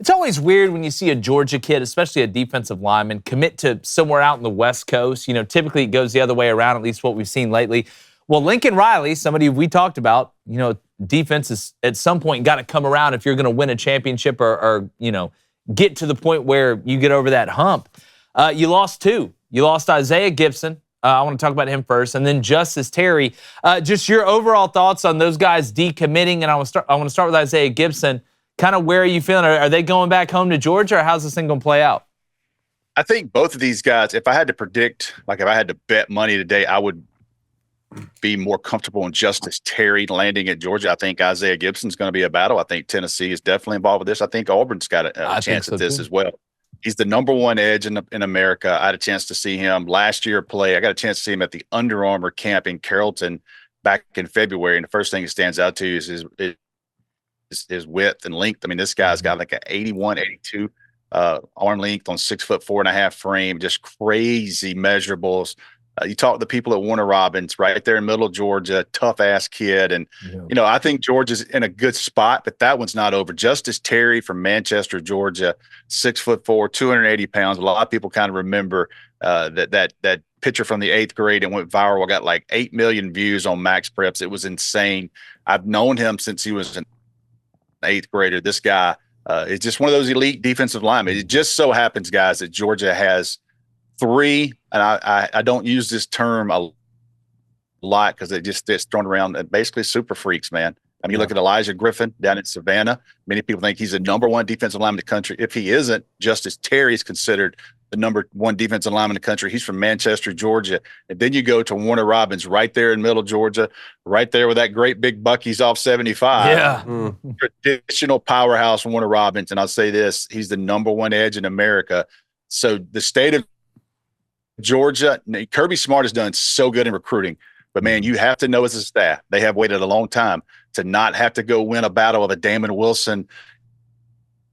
It's always weird when you see a Georgia kid, especially a defensive lineman, commit to somewhere out in the West Coast. Typically it goes the other way around, at least what we've seen lately. Well, Lincoln Riley, somebody we talked about, defense is at some point got to come around if you're going to win a championship or get to the point where you get over that hump. You lost two. You lost Isaiah Gibson. I want to talk about him first, and then Justice Terry. Just your overall thoughts on those guys decommitting, and I want to start with Isaiah Gibson. Kind of where are you feeling? Are they going back home to Georgia, or how's this thing going to play out? I think both of these guys, if I had to predict, if I had to bet money today, I would be more comfortable in Justice Terry landing at Georgia. I think Isaiah Gibson's going to be a battle. I think Tennessee is definitely involved with this. I think Auburn's got a chance at this as well. He's the number one edge in America. I had a chance to see him last year play. I got a chance to see him at the Under Armour camp in Carrollton back in February. And the first thing that stands out to you is his width and length. I mean, this guy's got like an 81, 82 arm length on 6'4.5" frame, just crazy measurables. You talk to the people at Warner Robins right there in middle of Georgia, tough ass kid. And, I think Georgia's in a good spot, but that one's not over. Justice Terry from Manchester, Georgia, 6'4", 280 pounds. A lot of people kind of remember that picture from the 8th grade and went viral. I got like 8 million views on Max Preps. It was insane. I've known him since he was an 8th grader. This guy is just one of those elite defensive linemen. It just so happens, guys, that Georgia has three, and I don't use this term a lot because it's thrown around, basically super freaks, man. I mean, you look at Elijah Griffin down in Savannah. Many people think he's the number one defensive lineman in the country. If he isn't, Justice Terry is considered the number one defensive lineman in the country. He's from Manchester, Georgia. And then you go to Warner Robins right there in middle Georgia, right there with that great big Bucky's off 75. Yeah. Traditional powerhouse Warner Robins. And I'll say this, he's the number one edge in America. So the state of Georgia, Kirby Smart has done so good in recruiting. But, man, you have to know as a staff, they have waited a long time to not have to go win a battle of a Damon Wilson,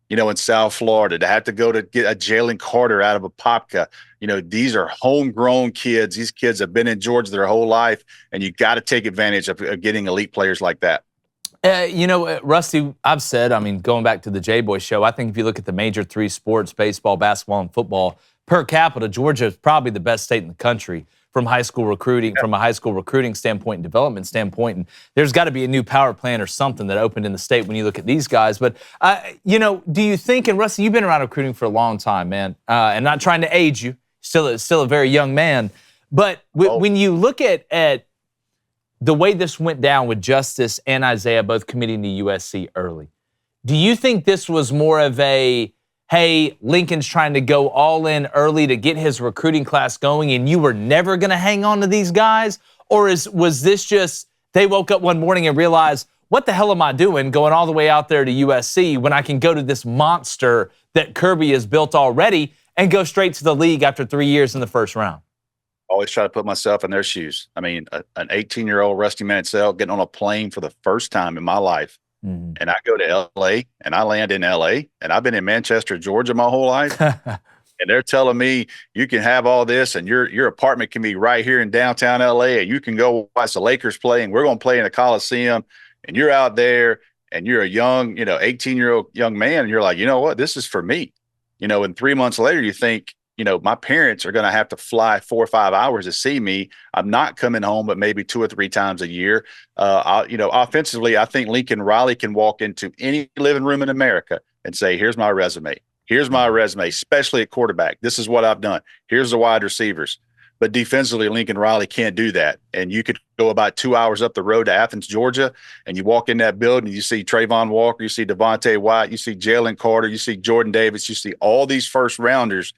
in South Florida, to have to go to get a Jalen Carter out of a Popka. These are homegrown kids. These kids have been in Georgia their whole life, and you got to take advantage of getting elite players like that. Rusty, I've said, going back to the J-Boy show, I think if you look at the major three sports, baseball, basketball, and football, per capita, Georgia is probably the best state in the country from high school recruiting, from a high school recruiting standpoint and development standpoint. And there's got to be a new power plant or something that opened in the state when you look at these guys. But, do you think, and Rusty, you've been around recruiting for a long time, man, and not trying to age you, still a very young man. But when you look at the way this went down with Justice and Isaiah both committing to USC early, do you think this was more of a, hey, Lincoln's trying to go all in early to get his recruiting class going and you were never going to hang on to these guys? Or was this just they woke up one morning and realized, what the hell am I doing going all the way out there to USC when I can go to this monster that Kirby has built already and go straight to the league after 3 years in the first round? Always try to put myself in their shoes. I mean, an 18-year-old Rusty Mansell getting on a plane for the first time in my life. Mm-hmm. And I go to L.A. and I land in L.A. and I've been in Manchester, Georgia my whole life. And they're telling me you can have all this and your apartment can be right here in downtown L.A. and you can go watch the Lakers play and we're going to play in the Coliseum and you're out there and you're a young, 18-year-old young man and you're like, you know what, this is for me. And 3 months later you think, my parents are going to have to fly 4 or 5 hours to see me. I'm not coming home, but maybe 2 or 3 times a year. Offensively, I think Lincoln Riley can walk into any living room in America and say, here's my resume. Here's my resume, especially at quarterback. This is what I've done. Here's the wide receivers. But defensively, Lincoln Riley can't do that. And you could go about 2 hours up the road to Athens, Georgia, and you walk in that building, you see Trayvon Walker, you see Devontae White, you see Jalen Carter, you see Jordan Davis, you see all these first rounders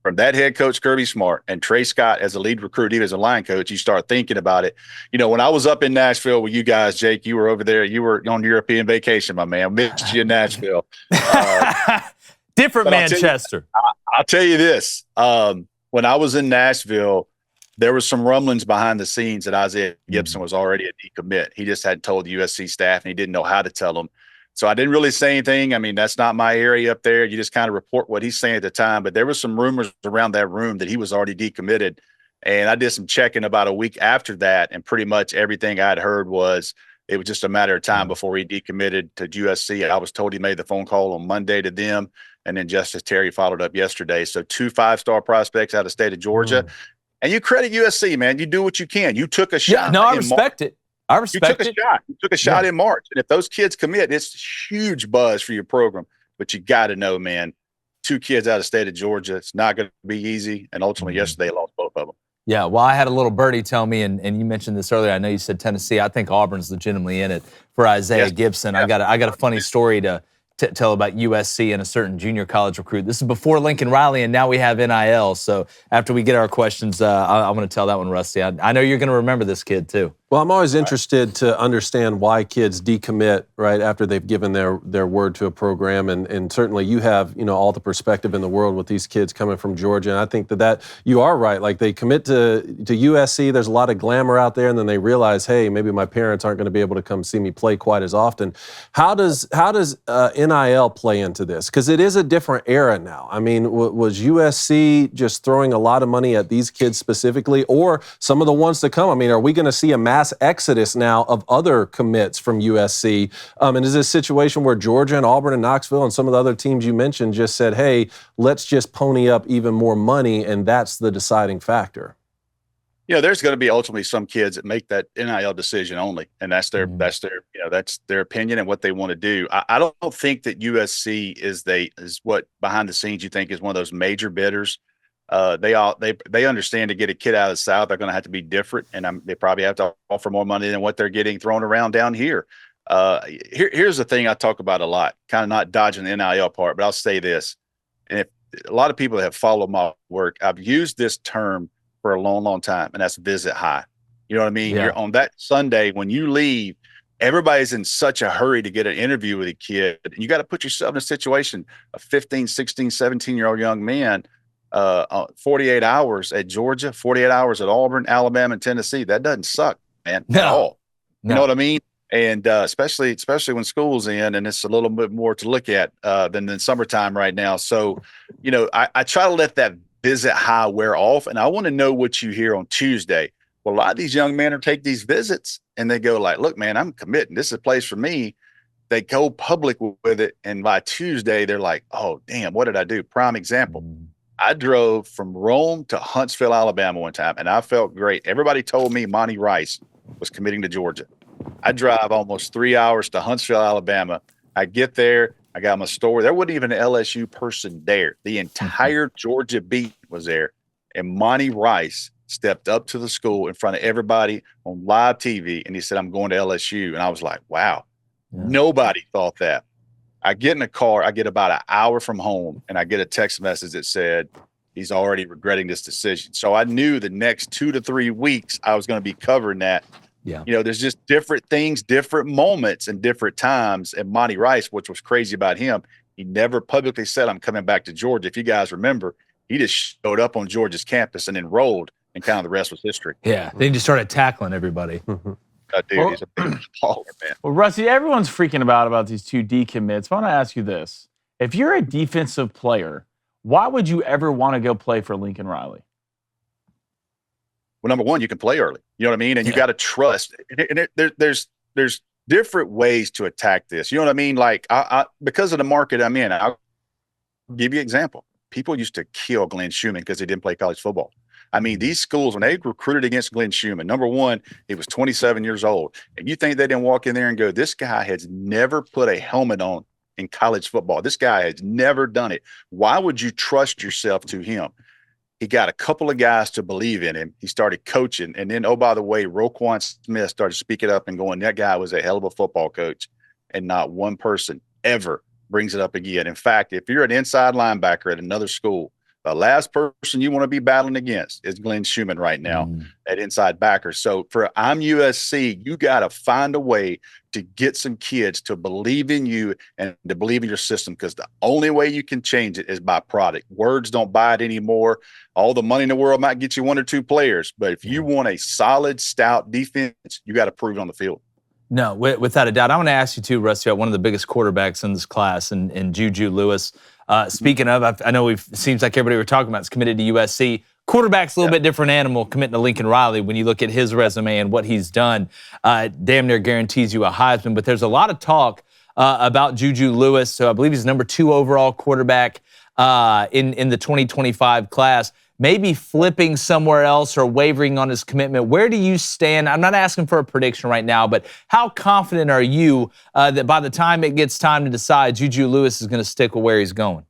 from that head coach, Kirby Smart, and Trey Scott as a lead recruit, even as a line coach. You start thinking about it. When I was up in Nashville with you guys, Jake, you were over there. You were on European vacation, my man. I missed you in Nashville. Different Manchester. I'll tell you this. When I was in Nashville, there was some rumblings behind the scenes that Isaiah Gibson was already a decommit. He just hadn't told the USC staff, and he didn't know how to tell them. So I didn't really say anything. I mean, that's not my area up there. You just kind of report what he's saying at the time. But there was some rumors around that room that he was already decommitted. And I did some checking about a week after that. And pretty much everything I'd heard was It was just a matter of time before he decommitted to USC. I was told he made the phone call on Monday to them, and then Justice Terry followed up yesterday. So 2 5-star prospects out of the state of Georgia. And you credit USC, man. You do what you can. You took a shot. Yeah, no, I respect it. I respect it. You took a shot in March. And if those kids commit, it's huge buzz for your program. But you got to know, man, 2 kids out of the state of Georgia, it's not going to be easy. And ultimately, yesterday, they lost both of them. Yeah, well, I had a little birdie tell me, and you mentioned this earlier. I know you said Tennessee. I think Auburn's legitimately in it for Isaiah Gibson. Yeah. I got a funny story to tell about USC and a certain junior college recruit. This is before Lincoln Riley, and now we have NIL. So after we get our questions, I'm going to tell that one, Rusty. I know you're going to remember this kid too. Well, I'm always interested to understand why kids decommit right after they've given their word to a program, and certainly you have all the perspective in the world with these kids coming from Georgia, and I think that you are right. Like they commit to USC, there's a lot of glamour out there, and then they realize, hey, maybe my parents aren't going to be able to come see me play quite as often. How does NIL play into this? Because it is a different era now. I mean, was USC just throwing a lot of money at these kids specifically, or some of the ones to come? I mean, are we going to see a mass exodus now of other commits from USC? And is this a situation where Georgia and Auburn and Knoxville and some of the other teams you mentioned just said, hey, let's just pony up even more money, and that's the deciding factor? There's going to be ultimately some kids that make that NIL decision only, and that's their opinion and what they want to do. I don't think that USC is what behind the scenes you think is one of those major bidders. They understand to get a kid out of the South, they're going to have to be different, and they probably have to offer more money than what they're getting thrown around down here. Here's the thing I talk about a lot, kind of not dodging the NIL part, but I'll say this. And if a lot of people that have followed my work, I've used this term for a long, long time, and that's visit high. You know what I mean? Yeah. You're on that Sunday when you leave, everybody's in such a hurry to get an interview with a kid. You got to put yourself in a situation, a 15, 16, 17-year-old young man, 48 hours at Georgia, 48 hours at Auburn, Alabama, and Tennessee. That doesn't suck, man, at all. You know what I mean? And especially when school's in, and it's a little bit more to look at than the summertime right now. So, I try to let that visit high wear off, and I want to know what you hear on Tuesday. Well, a lot of these young men take these visits, and they go like, look, man, I'm committing. This is a place for me. They go public with it, and by Tuesday, they're like, oh, damn, what did I do? Prime example. I drove from Rome to Huntsville, Alabama one time, and I felt great. Everybody told me Monty Rice was committing to Georgia. I drive almost 3 hours to Huntsville, Alabama. I get there. I got my story. There wasn't even an LSU person there. The entire Georgia beat was there. And Monty Rice stepped up to the school in front of everybody on live TV, and he said, I'm going to LSU. And I was like, wow, nobody thought that. I get in the car, I get about an hour from home, and I get a text message that said he's already regretting this decision. So I knew the next 2 to 3 weeks I was going to be covering that. Yeah. There's just different things, different moments, and different times. And Monty Rice, which was crazy about him, he never publicly said, I'm coming back to Georgia. If you guys remember, he just showed up on Georgia's campus and enrolled, and kind of the rest was history. Yeah. Then he just started tackling everybody. Dude, he's a big baller, man. Well, Rusty, everyone's freaking about these 2 decommits. I want to ask you this. If you're a defensive player, why would you ever want to go play for Lincoln Riley? Well, number one, you can play early. You know what I mean? And you got to trust. And there's different ways to attack this. You know what I mean? Like, I because of the market I'm in, I'll give you an example. People used to kill Glenn Schumann because he didn't play college football. I mean, these schools, when they recruited against Glenn Schumann, number one, he was 27 years old. And you think they didn't walk in there and go, this guy has never put a helmet on in college football. This guy has never done it. Why would you trust yourself to him? He got a couple of guys to believe in him. He started coaching. And then, oh, by the way, Roquan Smith started speaking up and going, that guy was a hell of a football coach. And not one person ever brings it up again. In fact, if you're an inside linebacker at another school, the last person you want to be battling against is Glenn Schumann right now at inside backer. So I'm USC, you got to find a way to get some kids to believe in you and to believe in your system, because the only way you can change it is by product. Words don't buy it anymore. All the money in the world might get you 1 or 2 players, but if you want a solid, stout defense, you got to prove it on the field. No, without a doubt. I want to ask you too, Rusty, about one of the biggest quarterbacks in this class, and Juju Lewis. Speaking of, I know it seems like everybody we're talking about is committed to USC. Quarterback's a little bit different animal committing to Lincoln Riley when you look at his resume and what he's done. Damn near guarantees you a Heisman. But there's a lot of talk about Juju Lewis. So I believe he's number 2 overall quarterback in the 2025 class. Maybe flipping somewhere else or wavering on his commitment. Where do you stand? I'm not asking for a prediction right now, but how confident are you that by the time it gets time to decide, Juju Lewis is going to stick with where he's going?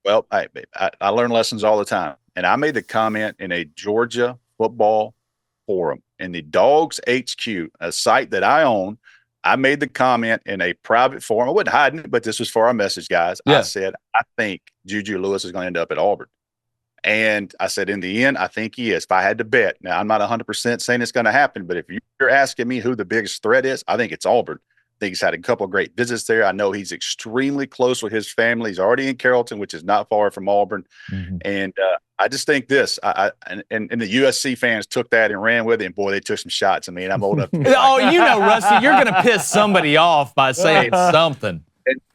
Well, I learn lessons all the time. And I made the comment in a Georgia football forum in the Dogs HQ, a site that I own. I made the comment in a private forum. I wasn't hiding it, but this was for our message, guys. Yeah. I said, I think Juju Lewis is going to end up at Auburn. And I said, in the end, I think he is. If I had to bet, now I'm not 100% saying it's going to happen, but if you're asking me who the biggest threat is, I think it's Auburn. I think he's had a couple of great visits there. I know he's extremely close with his family. He's already in Carrollton, which is not far from Auburn. Mm-hmm. And I just think this, and the USC fans took that and ran with it, and boy, they took some shots. I mean, I'm old enough to Rusty, you're going to piss somebody off by saying something.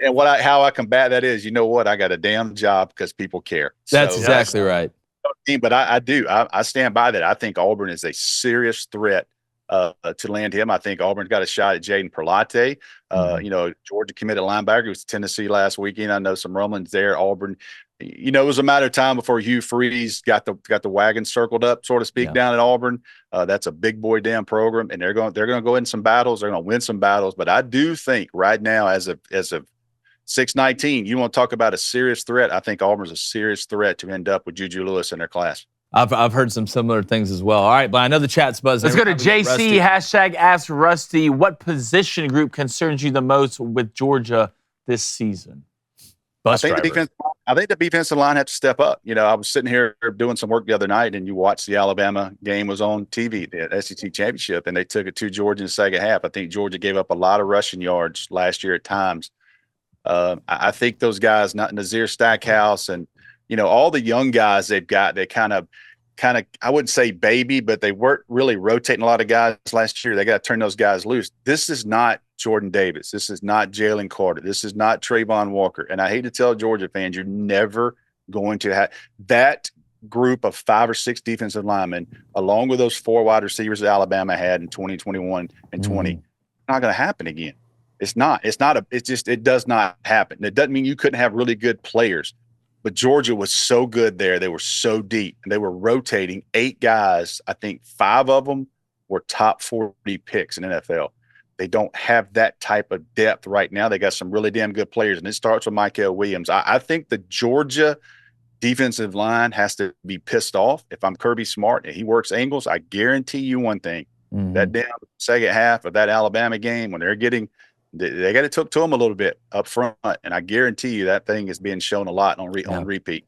And how I combat that is, you know what? I got a damn job because people care. That's exactly right. But I stand by that. I think Auburn is a serious threat to land him. I think Auburn's got a shot at Jaden Perlate. Georgia committed linebacker. He was to Tennessee last weekend. I know some rumblings there. Auburn, it was a matter of time before Hugh Freeze got the wagon circled up, so to speak, down at Auburn. That's a big boy damn program, and they're going to go in some battles. They're going to win some battles. But I do think right now, as of 6-19, you want to talk about a serious threat. I think Auburn's a serious threat to end up with Juju Lewis in their class. I've heard some similar things as well. All right, but I know the chat's buzzing. Let's go to JC, hashtag Ask Rusty. What position group concerns you the most with Georgia this season? I think the defensive line had to step up. I was sitting here doing some work the other night, and you watched the Alabama game was on TV, the SEC championship, and they took it to Georgia in the second half. I think Georgia gave up a lot of rushing yards last year at times. I think those guys, not Nazir Stackhouse and all the young guys they've got, they kind of, I wouldn't say baby, but they weren't really rotating a lot of guys last year. They got to turn those guys loose. This is not Jordan Davis. This is not Jalen Carter. This is not Trayvon Walker. And I hate to tell Georgia fans, you're never going to have that group of 5 or 6 defensive linemen, along with those 4 wide receivers that Alabama had in 2021 and 20. It's not going to happen again. It does not happen. It doesn't mean you couldn't have really good players. But Georgia was so good there. They were so deep. And they were rotating 8 guys. I think 5 of them were top 40 picks in NFL. They don't have that type of depth right now. They got some really damn good players. And it starts with Michael Williams. I think the Georgia defensive line has to be pissed off. If I'm Kirby Smart and he works angles, I guarantee you one thing. That damn second half of that Alabama game, when they got it took to them a little bit up front, and I guarantee you that thing is being shown a lot on repeat.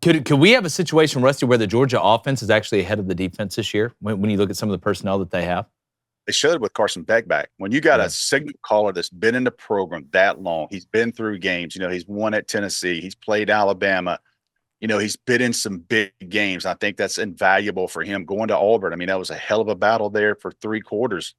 Could we have a situation, Rusty, where the Georgia offense is actually ahead of the defense this year when you look at some of the personnel that they have? They should with Carson Beck back. When you got a signal caller that's been in the program that long, he's been through games. He's won at Tennessee. He's played Alabama. He's been in some big games. I think that's invaluable for him going to Auburn. I mean, that was a hell of a battle there for 3 quarters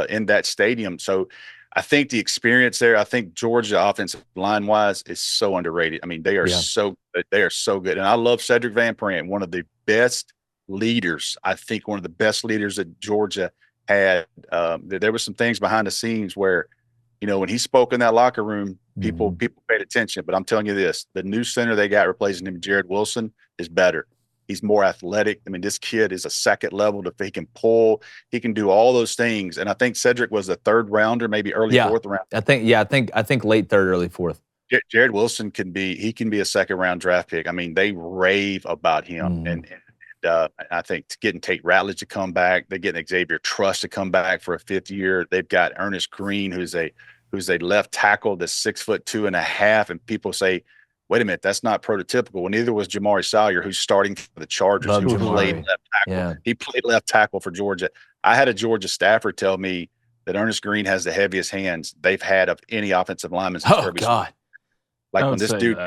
in that stadium. So I think the experience there, I think Georgia offensive line wise is so underrated. I mean, they are so good. And I love Cedric Van Pran, one of the best leaders. I think one of the best leaders that Georgia had. There were some things behind the scenes where, when he spoke in that locker room, people paid attention. But I'm telling you this, the new center they got replacing him, Jared Wilson, is better. He's more athletic. I mean, this kid is a second level. He can pull. He can do all those things. And I think Cedric was a 3rd rounder, maybe early 4th round. I think late 3rd, early 4th. Jared Wilson can be a 2nd round draft pick. I mean, they rave about him. And I think getting Tate Ratledge to come back, they're getting Xavier Truss to come back for a 5th year. They've got Ernest Green, who's a left tackle that's 6'2.5", and people say, wait a minute, that's not prototypical. Well, neither was Jamari Salyer, who's starting for the Chargers. He played left tackle. Yeah. He played left tackle for Georgia. I had a Georgia staffer tell me that Ernest Green has the heaviest hands they've had of any offensive lineman. Oh, God. Like when this dude,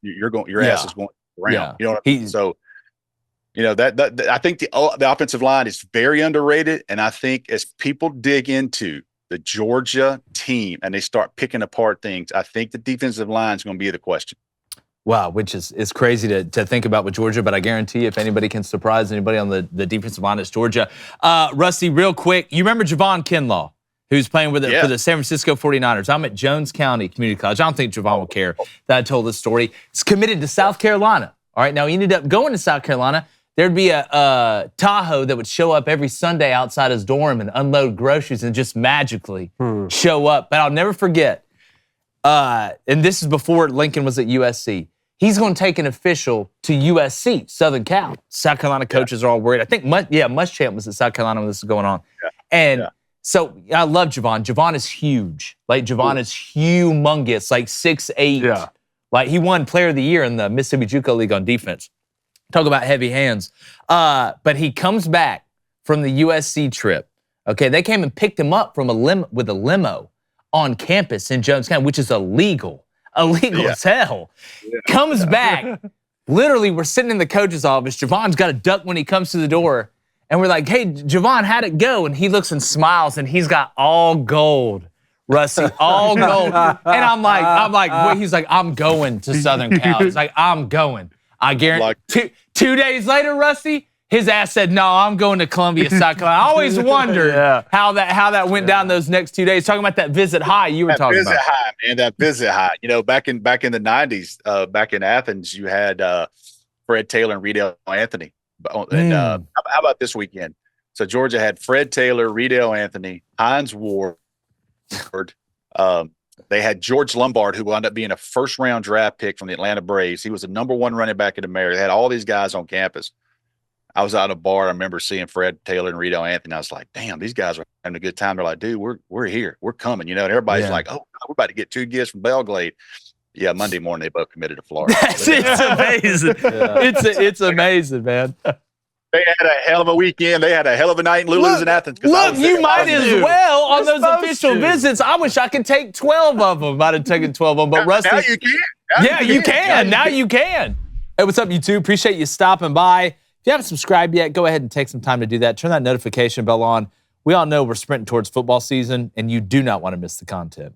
your ass is going around. You know what I mean? So, that I think the offensive line is very underrated. And I think as people dig into the Georgia team and they start picking apart things, I think the defensive line is going to be the question. Wow, which is crazy to think about with Georgia, but I guarantee if anybody can surprise anybody on the defensive line, it's Georgia. Rusty, real quick, you remember Javon Kinlaw, who's playing for the San Francisco 49ers. I'm at Jones County Community College. I don't think Javon will care that I told this story. He's committed to South Carolina. All right, now he ended up going to South Carolina. There'd be a Tahoe that would show up every Sunday outside his dorm and unload groceries and just magically show up. But I'll never forget, and this is before Lincoln was at USC, he's going to take an official to USC, Southern Cal. South Carolina coaches are all worried. I think, Muschamp was at South Carolina when this is going on. So I love Javon. Javon is huge. Like, Javon is humongous, like 6'8". Yeah. Like, he won Player of the Year in the Mississippi JUCO League on defense. Talk about heavy hands. But he comes back from the USC trip. Okay, they came and picked him up from with a limo on campus in Jones County, which is illegal as hell. Comes back. Literally, we're sitting in the coach's office. Javon's got a duck when he comes to the door. And we're like, hey, Javon, how'd it go? And he looks and smiles, and he's got all gold, Rusty, all gold. And I'm like, wait, he's like, I'm going to Southern Cal. He's like, I'm going. I guarantee. 2 days later, Rusty, his ass said, no, I'm going to Columbia, South Carolina. I always wondered how that went down those next 2 days. Talking about that visit high you were talking about. That visit high, man, that visit high. You know, back in the 90s, back in Athens, you had Fred Taylor and Riedel Anthony. And how about this weekend? So Georgia had Fred Taylor, Riedel Anthony, Hines Ward. They had George Lombard, who wound up being a first-round draft pick from the Atlanta Braves. He was the number one running back in America. They had all these guys on campus. I was out at a bar. I remember seeing Fred Taylor and Riedel Anthony. I was like, damn, these guys are having a good time. They're like, dude, we're here. We're coming. You know, and everybody's like, oh, we're about to get 2 gifts from Belgrade. Yeah, Monday morning, they both committed to Florida. It's amazing. It's amazing, man. They had a hell of a weekend. They had a hell of a night in Lulu's in Athens. Look, you might as well on those official visits. I wish I could take 12 of them. I'd have taken 12 of them. But Rusty, now you can. You can. Now you can. Hey, what's up, YouTube? Appreciate you stopping by. If you haven't subscribed yet, go ahead and take some time to do that. Turn that notification bell on. We all know we're sprinting towards football season, and you do not want to miss the content.